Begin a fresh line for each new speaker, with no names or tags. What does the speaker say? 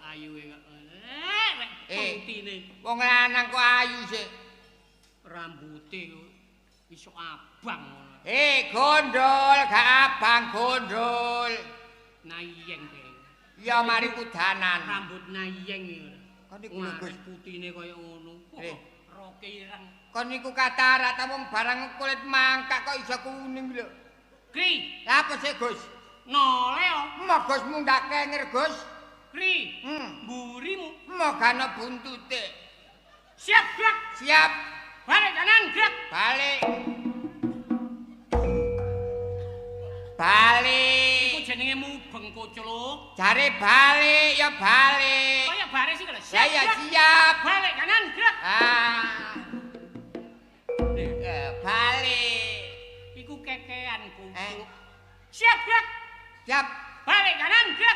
ayuwe kok. Putine.
Wong lanang kok ayu sih.
Rambute iso abang ngono.
Gondol, gak abang gondol.
Nayeng deh.
Ya mari kudanan.
Rambut nayeng iki.
Kon niku lho Gus,
putine kaya ngono. Roke ireng.
Kon niku katarak ta wong barang kulit mangkak kok iso kuning lho.
Kri,
Apa sih Gus?
nole yo.
Mok Gus mundak kenger Gus.
Kri, mburimu.
Mok ana buntute.
Siap, gerak.
Siap.
Balik kanan, gerak.
Balik. Balik.
Iku jenenge mubeng kocluk.
Jare balik ya balik.
Kaya baris iki lho.
Ya ya siap.
Balik kanan, gerak.
Balik.
Iku kekean kocluk. Siap, gerak.
Siap.
Balik kanan, gerak.